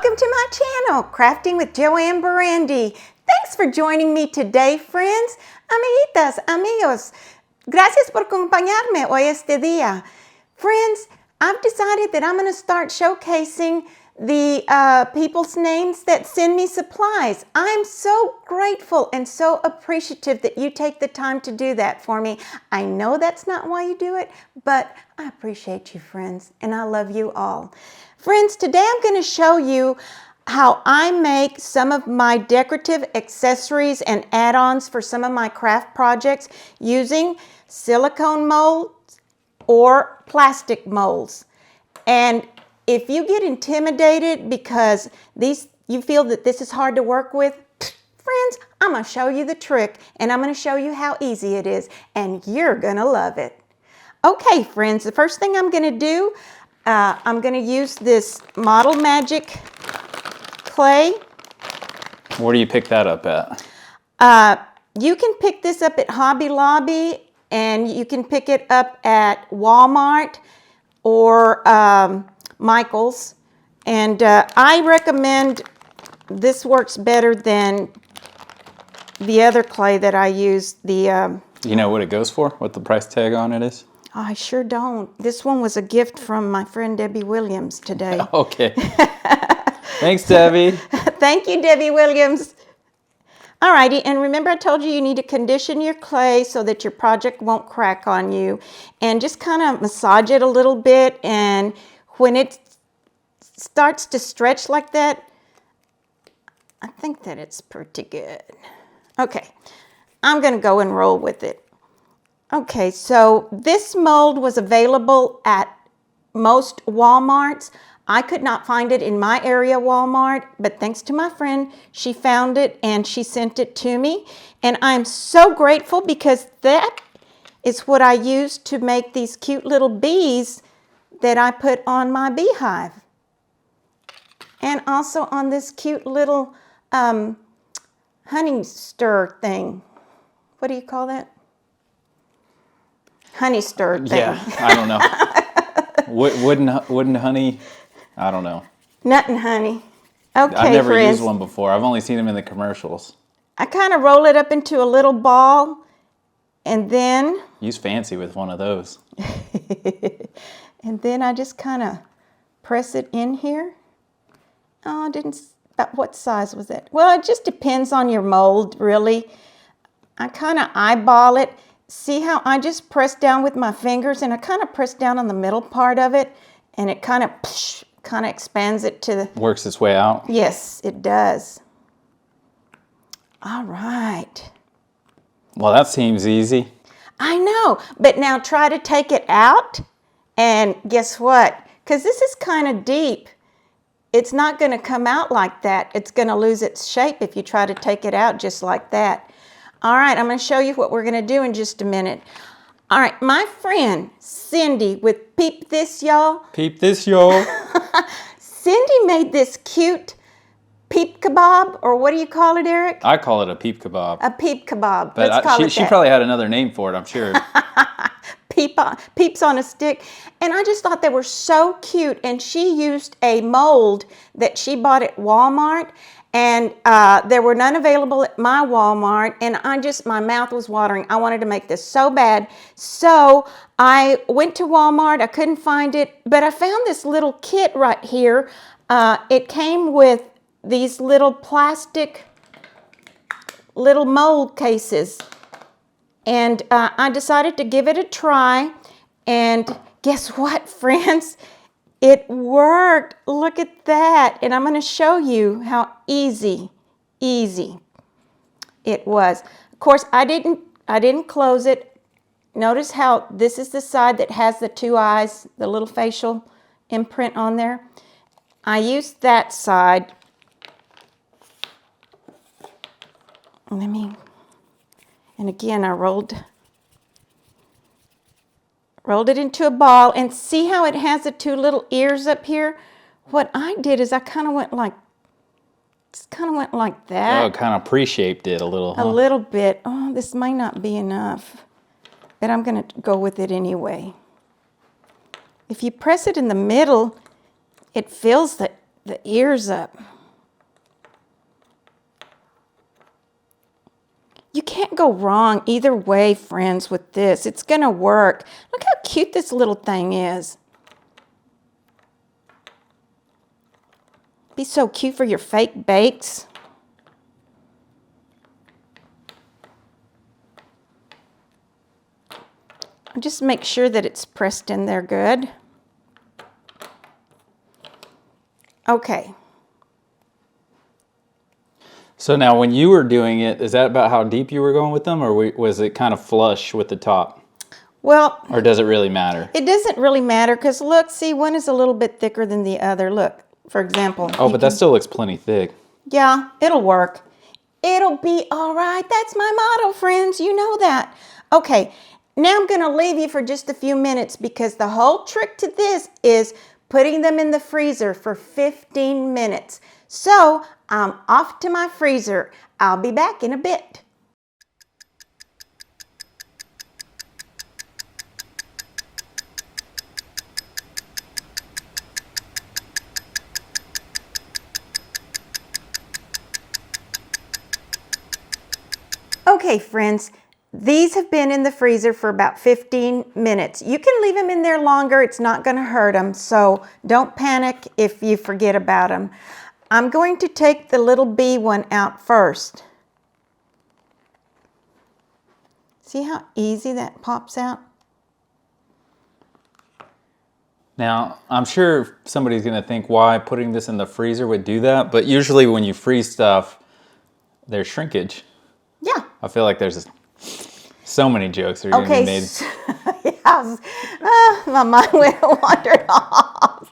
Welcome to my channel, Crafting with JoAnn Barrandey. Thanks for joining me today, friends. Amiguitas, amigos, gracias por acompañarme hoy este día. Friends, I've decided that I'm going to start showcasing the people's names that send me supplies. I'm so grateful and so appreciative that you take the time to do that for me. I know that's not why you do it, but I appreciate you, friends, and I love you all. Friends, today I'm going to show you how I make some of my decorative accessories and add-ons for some of my craft projects using silicone molds or plastic molds. And if you get intimidated because you feel that this is hard to work with, friends, I'm going to show you the trick and I'm going to show you how easy it is and you're going to love it. Okay, friends, the first thing I'm going to do, I'm going to use this Model Magic clay. Where do you pick that up at? You can pick this up at Hobby Lobby and you can pick it up at Walmart or Michael's, and I recommend this works better than the other clay that I use. You know what it goes for? What the price tag on it is? I sure don't. This one was a gift from my friend Debbie Williams today. Okay. Thanks, Debbie. Thank you, Debbie Williams. Alrighty, and remember I told you need to condition your clay so that your project won't crack on you, and just kind of massage it a little bit, and when it starts to stretch like that, I think that it's pretty good. Okay, I'm going to go and roll with it. Okay, so this mold was available at most Walmarts. I could not find it in my area Walmart, but thanks to my friend, she found it and she sent it to me. And I'm so grateful because that is what I use to make these cute little bees that I put on my beehive. And also on this cute little honey stir thing. What do you call that? Honey stir thing. Yeah, I don't know. Wooden honey, I don't know. Nut and honey. Okay, I've never friends. used one before. I've only seen them in the commercials. I kind of roll it up into a little ball and then... Use fancy with one of those. And then I just kind of press it in here. Oh, about what size was that? Well, it just depends on your mold, really. I kind of eyeball it. See how I just press down with my fingers, and I kind of press down on the middle part of it, and it kind of expands it to the... Works its way out? Yes, it does. All right. Well, that seems easy. I know, but now try to take it out, and guess what? Because this is kind of deep. It's not going to come out like that. It's going to lose its shape if you try to take it out just like that. All right, I'm going to show you what we're going to do in just a minute. All right, my friend Cindy with Peep This, y'all. Peep this, y'all. Cindy made this cute peep kebab, or what do you call it, Eric? I call it a peep kebab. A peep kebab. But Let's call it she that. probably had another name for it, I'm sure. Peeps on a stick. And I just thought they were so cute. And she used a mold that she bought at Walmart. And there were none available at my Walmart. And my mouth was watering. I wanted to make this so bad. So I went to Walmart. I couldn't find it. But I found this little kit right here. It came with these little plastic little mold cases. And I decided to give it a try. And guess what, friends? It worked. Look at that. And I'm going to show you how easy it was. Of course, I didn't close it. Notice how this is the side that has the two eyes, the little facial imprint on there. I used that side. And again, I rolled it into a ball, and see how it has the two little ears up here? What I did is I kind of went like that. Oh, kind of pre-shaped it a little, huh? A little bit. Oh, this might not be enough, but I'm going to go with it anyway. If you press it in the middle, it feels the ears up. You can't go wrong either way, friends, with this. It's going to work. Look how cute this little thing is. Be so cute for your fake bakes. Just make sure that it's pressed in there good. Okay. So now when you were doing it, is that about how deep you were going with them, or was it kind of flush with the top? Well, or does it really matter? It doesn't really matter because look, see, one is a little bit thicker than the other. Look, for example. Oh, but that still looks plenty thick. Yeah, it'll work. It'll be all right. That's my motto, friends. You know that. Okay, now I'm going to leave you for just a few minutes because the whole trick to this is putting them in the freezer for 15 minutes. So I'm off to my freezer. I'll be back in a bit. Okay, friends, these have been in the freezer for about 15 minutes. You can leave them in there longer. It's not going to hurt them, so don't panic if you forget about them. I'm going to take the little bee one out first. See how easy that pops out? Now, I'm sure somebody's going to think why putting this in the freezer would do that, but usually when you freeze stuff, there's shrinkage. Yeah. I feel like there's so many jokes that are going to be made. Yes. My mind wandered off.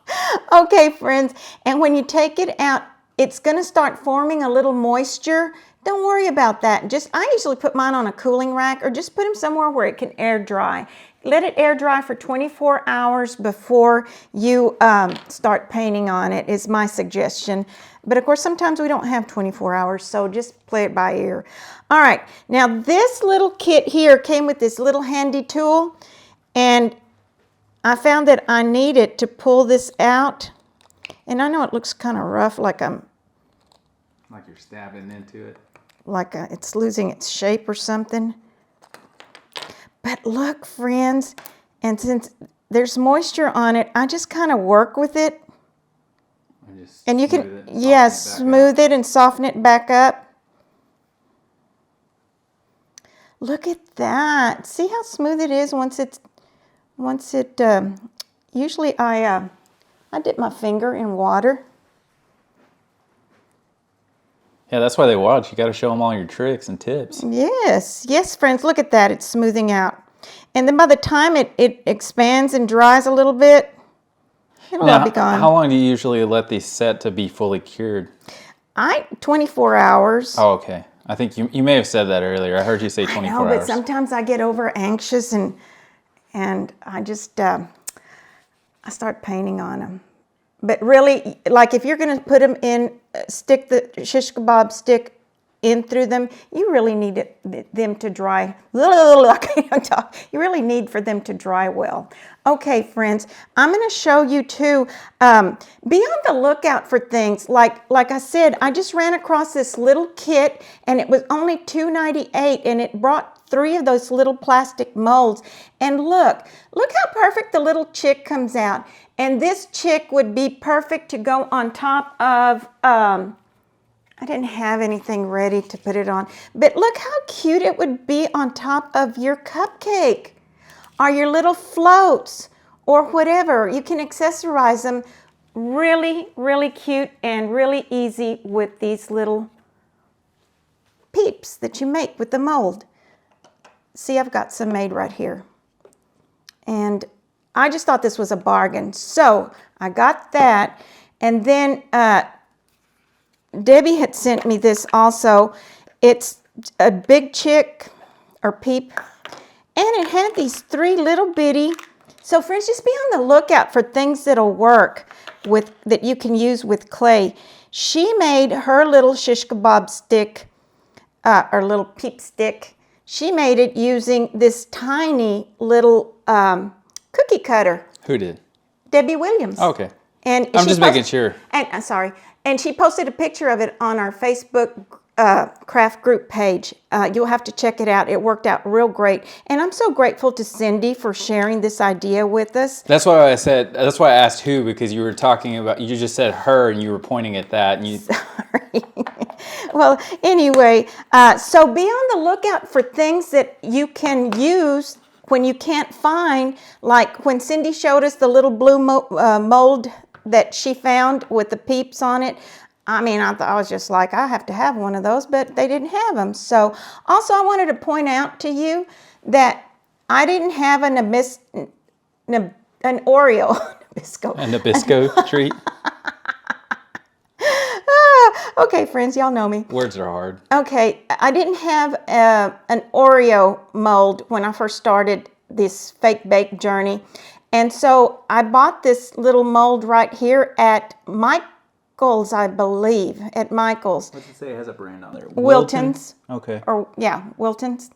Okay, friends, and when you take it out, it's going to start forming a little moisture. Don't worry about that. I usually put mine on a cooling rack or just put them somewhere where it can air dry. Let it air dry for 24 hours before you start painting on it is my suggestion. But of course, sometimes we don't have 24 hours, so just play it by ear. All right, now this little kit here came with this little handy tool, and I found that I needed to pull this out. And I know it looks kind of rough, like you're stabbing into it. Like it's losing its shape or something. But look, friends, and since there's moisture on it, I just kind of work with it. And you can, smooth it and soften it back up. Look at that. See how smooth it is usually I dip my finger in water. Yeah, that's why they watch. You got to show them all your tricks and tips. Yes, friends, look at that. It's smoothing out. And then by the time it expands and dries a little bit, it'll all be gone. How long do you usually let these set to be fully cured? 24 hours. Oh, okay. I think you may have said that earlier. I heard you say 24 hours. But sometimes I get over anxious and I just I start painting on them. But really, like if you're going to put them in, stick the shish kebab stick in through them, you really need them to dry. I can't talk. You really need for them to dry well. Okay, friends, I'm going to show you too. Be on the lookout for things. Like I said, I just ran across this little kit, and it was only $2.98, and it brought 3 of those little plastic molds. And look how perfect the little chick comes out. And this chick would be perfect to go on top of, I didn't have anything ready to put it on, but look how cute it would be on top of your cupcake or your little floats or whatever. You can accessorize them really, really cute and really easy with these little peeps that you make with the mold. See, I've got some made right here. And I just thought this was a bargain. So I got that. And then Debbie had sent me this also. It's a big chick or peep. And it had these 3 little bitty. So friends, just be on the lookout for things that'll work that you can use with clay. She made her little shish kebab stick, or little peep stick. She made it using this tiny little cookie cutter. Who did? Debbie Williams. Oh, okay. And I'm just making sure. And I'm sorry. And she posted a picture of it on our Facebook craft group page. You'll have to check it out. It worked out real great. And I'm so grateful to Cindy for sharing this idea with us. That's why I asked who, because you were talking about, you just said her and you were pointing at that. And you. Sorry. Well, anyway, so be on the lookout for things that you can use when you can't find, like when Cindy showed us the little blue mold that she found with the peeps on it. I mean, I was just like, I have to have one of those, but they didn't have them. So also I wanted to point out to you that I didn't have an Oreo. Nabisco. A Nabisco treat? Okay, friends, y'all know me. Words are hard. Okay, I didn't have an Oreo mold when I first started this fake bake journey. And so I bought this little mold right here at Michael's, I believe, at Michael's. What's it say? It has a brand on there. Wilton's. Okay. Or, yeah, Wilton's.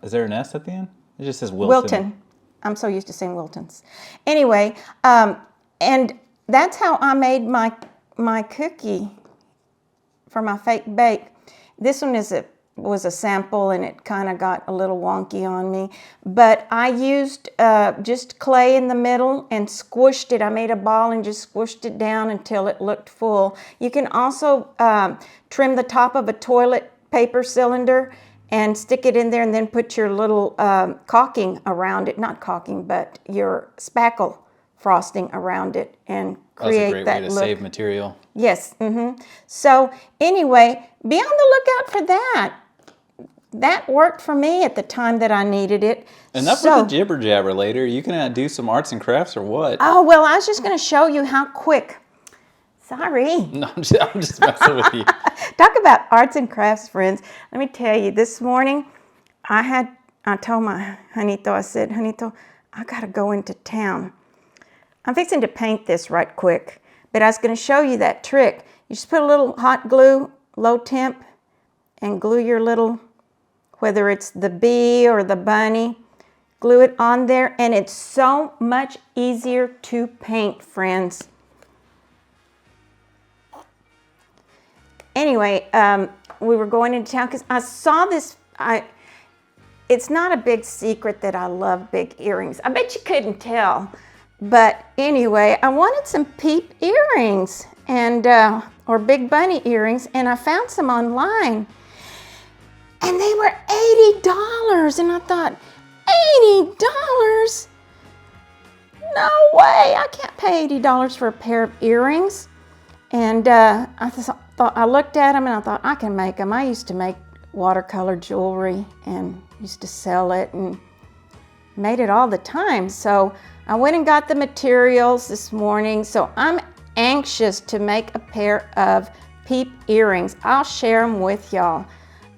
Is there an S at the end? It just says Wilton. Wilton. I'm so used to saying Wilton's. Anyway, and that's how I made my cookie for my fake bake. This one was a sample, and it kind of got a little wonky on me. But I used just clay in the middle and squished it. I made a ball and just squished it down until it looked full. You can also trim the top of a toilet paper cylinder and stick it in there, and then put your little caulking around it. Not caulking, but your spackle frosting around it, and create that look. That's a great way to save material. Yes. So anyway, be on the lookout for that. That worked for me at the time that I needed it. Enough with the jibber jabber later. You can do some arts and crafts or what? Oh, well, I was just going to show you how quick. Sorry. No, I'm just messing with you. Talk about arts and crafts, friends. Let me tell you, this morning I told my Juanito, I said, Juanito, I got to go into town. I'm fixing to paint this right quick, but I was going to show you that trick. You just put a little hot glue, low temp, and glue your little, whether it's the bee or the bunny, glue it on there, and it's so much easier to paint, friends. Anyway, we were going into town because I saw this. It's not a big secret that I love big earrings. I bet you couldn't tell. But anyway, I wanted some peep earrings and or big bunny earrings, and I found some online. And they were $80, and I thought, $80? No way, I can't pay $80 for a pair of earrings. And I looked at them and I thought, I can make them. I used to make watercolor jewelry and used to sell it and made it all the time. So I went and got the materials this morning. So I'm anxious to make a pair of peep earrings. I'll share them with y'all.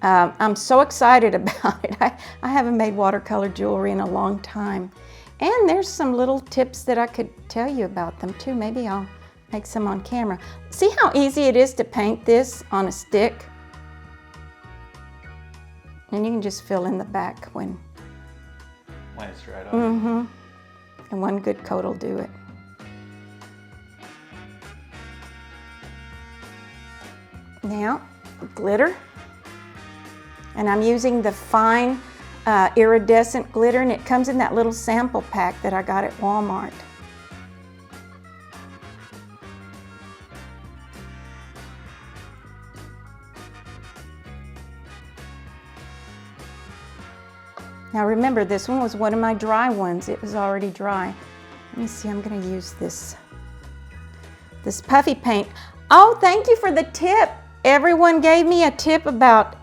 I'm so excited about it. I haven't made watercolor jewelry in a long time. And there's some little tips that I could tell you about them too. Maybe I'll make some on camera. See how easy it is to paint this on a stick? And you can just fill in the back when it's dried off. And one good coat will do it. Now, glitter. And I'm using the fine iridescent glitter, and it comes in that little sample pack that I got at Walmart. Now remember, this one was one of my dry ones. It was already dry. Let me see, I'm gonna use this puffy paint. Oh, thank you for the tip. Everyone gave me a tip about,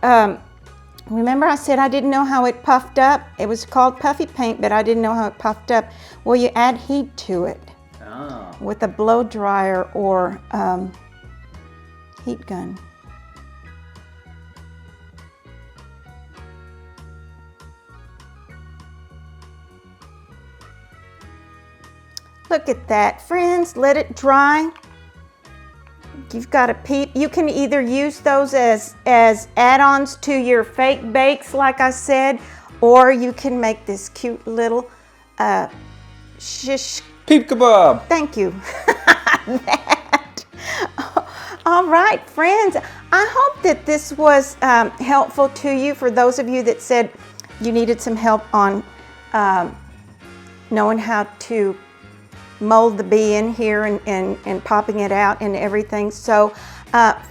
remember I said I didn't know how it puffed up? It was called puffy paint, but I didn't know how it puffed up. Well, you add heat to it with a blow dryer or heat gun. Look at that, friends. Let it dry. You've got a peep. You can either use those as add-ons to your fake bakes, like I said, or you can make this cute little shish Peep kebab. Thank you. That. All right, friends. I hope that this was helpful to you. For those of you that said you needed some help on knowing how to mold the bee in here and popping it out and everything. So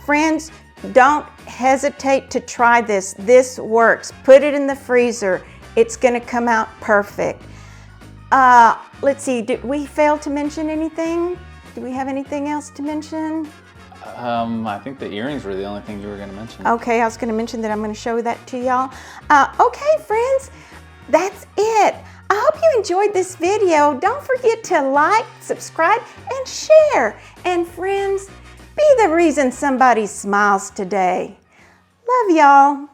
friends, don't hesitate to try this. This works. Put it in the freezer. It's going to come out perfect. Let's see, did we fail to mention anything? Do we have anything else to mention? I think the earrings were the only thing you were going to mention. Okay, I was going to mention that I'm going to show that to y'all. Okay, friends, that's it. I hope you enjoyed this video. Don't forget to like, subscribe, and share. And friends, be the reason somebody smiles today. Love y'all.